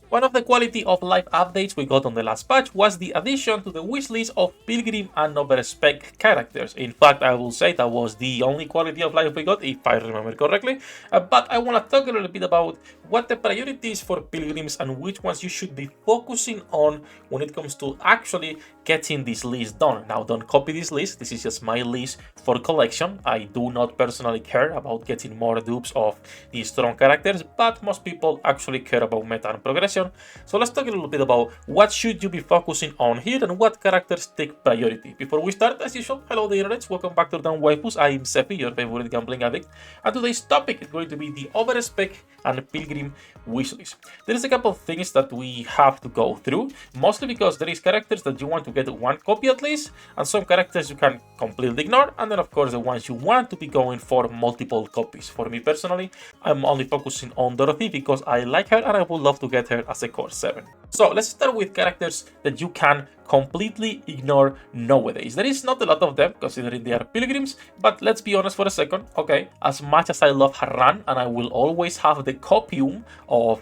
One of the quality of life updates we got on the last patch was the addition to the wishlist of Pilgrim and Over-Spec characters. In fact, I will say that was the only quality of life we got, if I remember correctly. But I want to talk a little bit about what the priorities for Pilgrims and which ones you should be focusing on when it comes to actually getting this list done. Now, don't copy this list. This is just my list for collection. I do not personally care about getting more dupes of these strong characters, but most people actually care about meta and progression. So let's talk a little bit about what should you be focusing on here and what characters take priority. Before we start, as usual, hello the internets, welcome back to the Waifus. I am Sefhi, your favorite gambling addict, and today's topic is going to be the Over-Spec and Pilgrim wishlist. There is a couple of things that we have to go through, mostly because there is characters that you want to get one copy at least, and some characters you can completely ignore, and then of course the ones you want to be going for multiple copies. For me personally, I'm only focusing on Dorothy because I like her and I would love to get her as a core 7. So let's start with characters that you can completely ignore nowadays. There is not a lot of them considering they are pilgrims, but let's be honest for a second. Okay, as much as I love her run and I will always have the copium of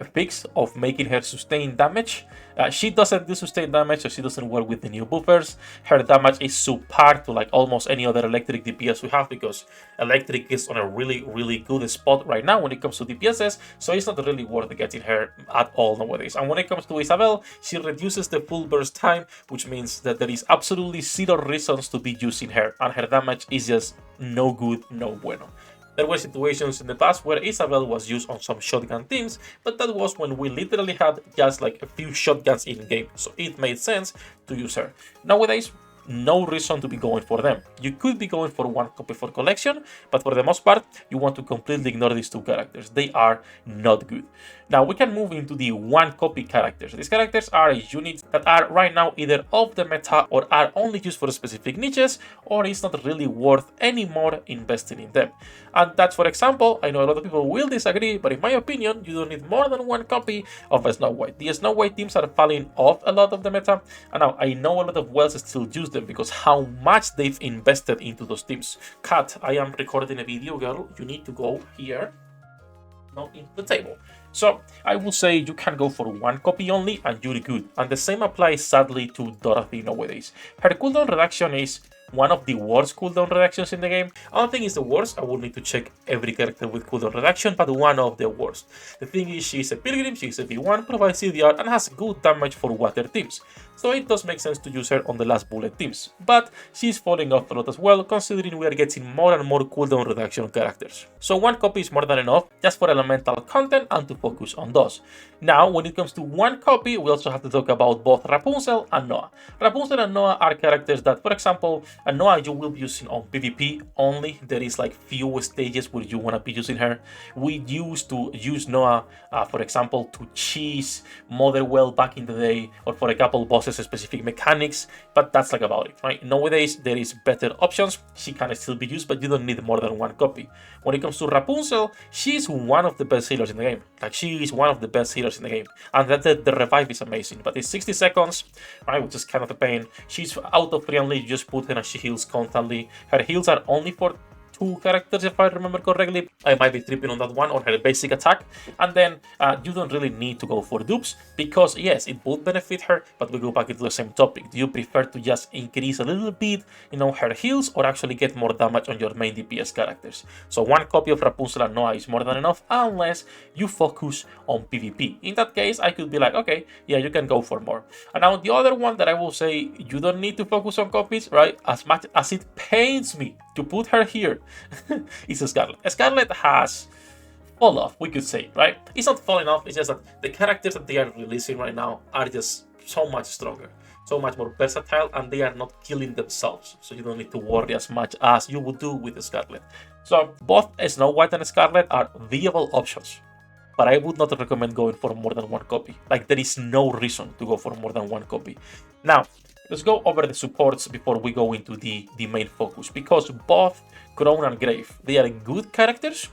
a fix of making her sustain damage, she doesn't do sustain damage, so she doesn't work with the new buffers. Her damage is subpar to like almost any other electric DPS we have because electric is on a really good spot right now when it comes to DPSs, so it's not really worth getting her at all nowadays. And when it comes to Isabel, she reduces the full burst time, which means that there is absolutely zero reasons to be using her, and her damage is just no good, no bueno. There were situations in the past where Isabel was used on some shotgun teams, but that was when we literally had just like a few shotguns in game, so it made sense to use her. Nowadays, no reason to be going for them. You could be going for one copy for collection, but for the most part, you want to completely ignore these two characters. They are not good. Now we can move into the one copy characters. These characters are units that are right now either off the meta or are only used for specific niches, or it's not really worth any more investing in them. And that's, for example, I know a lot of people will disagree, but in my opinion, you don't need more than one copy of a Snow White. The Snow White teams are falling off a lot of the meta, and now I know a lot of wells still use them because how much they've invested into those teams. Kat, I am recording a video, girl. You need to go here, not into the table. So I will say you can go for one copy only and you're good. And the same applies sadly to Dorothy nowadays. Her cooldown reduction is one of the worst cooldown reductions in the game. I don't think it's the worst, I will need to check every character with cooldown reduction, but one of the worst. The thing is, she's a pilgrim, she's a V1, provides CDR, and has good damage for water teams. So it does make sense to use her on the last bullet teams, but she's falling off a lot as well, considering we are getting more and more cooldown reduction characters. So one copy is more than enough, just for elemental content and to focus on those. Now, when it comes to one copy, we also have to talk about both Rapunzel and Noah. Rapunzel and Noah are characters that, for example, Noah you will be using on PvP only. There is like few stages where you want to be using her. We used to use Noah, for example, to cheese Motherwell back in the day, or for a couple bosses specific mechanics, but that's like about it, right? Nowadays there is better options. She can still be used, but you don't need more than one copy. When it comes to Rapunzel, she's one of the best healers in the game. Like, she is one of the best healers in the game, and that the revive is amazing, but it's 60 seconds, right, which is kind of a pain. She's auto friendly, you just put her and she heals constantly. Her heals are only for 2 characters if I remember correctly. I might be tripping on that one, on her basic attack. And then you don't really need to go for dupes because yes, it would benefit her, but we go back into the same topic. Do you prefer to just increase a little bit, her heals, or actually get more damage on your main DPS characters? So one copy of Rapunzel and Noah is more than enough unless you focus on PvP. In that case, I could be like, okay, yeah, you can go for more. And now the other one that I will say you don't need to focus on copies, right? As much as it pains me to put her here, is Scarlet. Scarlet has fall off, we could say, right? It's not falling off, it's just that the characters that they are releasing right now are just so much stronger, so much more versatile, and they are not killing themselves, so you don't need to worry as much as you would do with Scarlet. So both Snow White and Scarlet are viable options, but I would not recommend going for more than one copy. Like, there is no reason to go for more than one copy. Now, let's go over the supports before we go into the main focus, because both Crown and Grave, they are good characters.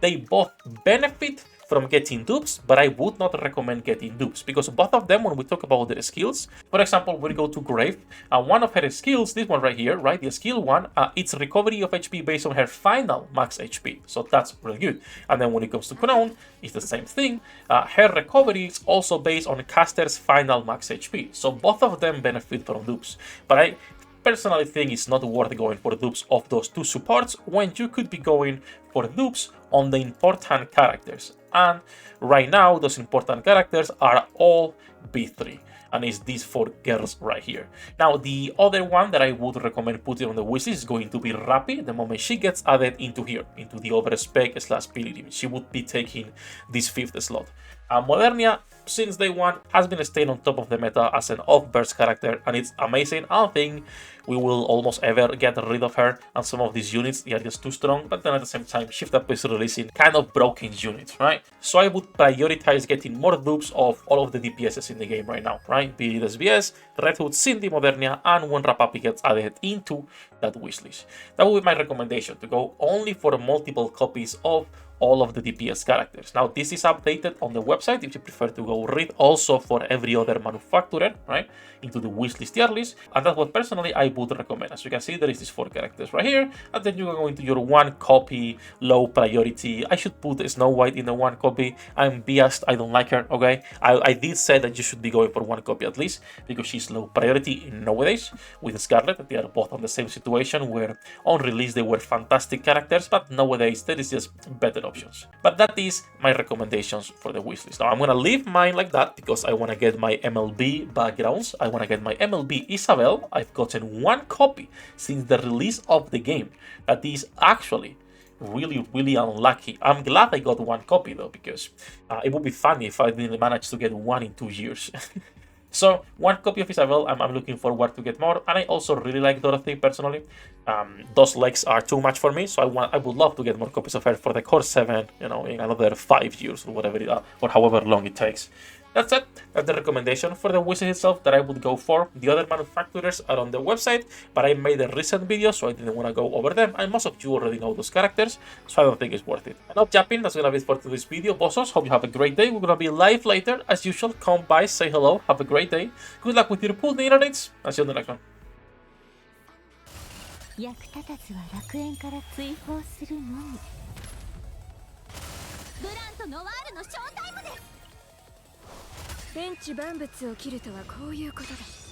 They both benefit from getting dupes, but I would not recommend getting dupes because both of them, when we talk about their skills, for example, we go to Grave, one of her skills, this one right here, right, the skill one, it's recovery of HP based on her final max HP, so that's really good. And then when it comes to Crown, it's the same thing. Her recovery is also based on caster's final max HP, so both of them benefit from dupes, but I personally think it's not worth going for dupes of those two supports when you could be going for dupes on the important characters. And right now, those important characters are all B3. And it's these 4 girls right here. Now, the other one that I would recommend putting on the wishlist is going to be Rappi. The moment she gets added into here, into the Over-Spec / Pilgrim, she would be taking this 5th slot. Modernia, since day one, has been staying on top of the meta as an off-burst character, and it's amazing. I don't think we will almost ever get rid of her, and some of these units, they are just too strong, but then at the same time, Shift Up is releasing kind of broken units, right? So I would prioritize getting more dupes of all of the DPSs in the game right now, right? Be it SBS, Red Hood, Cindy, Modernia, and when Rapapi gets added into that wishlist. That would be my recommendation, to go only for multiple copies of all of the DPS characters. Now, this is updated on the website if you prefer to go read also for every other manufacturer, right, into the wishlist tier list, and that's what personally I would recommend. As you can see, there is these 4 characters right here, and then you can go into your 1 copy, low priority. I should put Snow White in the 1 copy. I'm biased, I don't like her, okay? I did say that you should be going for 1 copy at least, because she's low priority nowadays. With Scarlet, they are both on the same situation, where on release they were fantastic characters, but nowadays there is just better options. But that is my recommendations for the wishlist. Now I'm gonna leave mine like that because I want to get my MLB backgrounds. I want to get my MLB Isabel. I've gotten 1 copy since the release of the game. That is actually really unlucky. I'm glad I got 1 copy though, because it would be funny if I didn't manage to get 1 in 2 years. So 1 copy of Isabel, I'm looking forward to get more, and I also really like Dorothy personally. Those legs are too much for me, so I would love to get more copies of her for the Core 7, you know, in another 5 years or whatever or however long it takes. That's it. That's the recommendation for the wishlist itself that I would go for. The other manufacturers are on the website, but I made a recent video, so I didn't want to go over them, and most of you already know those characters, so I don't think it's worth it. Enough jumping, that's gonna be it for today's video, bossos. Hope you have a great day. We're gonna be live later, as usual. Come by, say hello, have a great day. Good luck with your pool dinner dates. I'll see you on the next one. 役立たずは楽園から追放するのみ。ブランとノワールのショータイムです。天地万物を切るとはこういうことだ。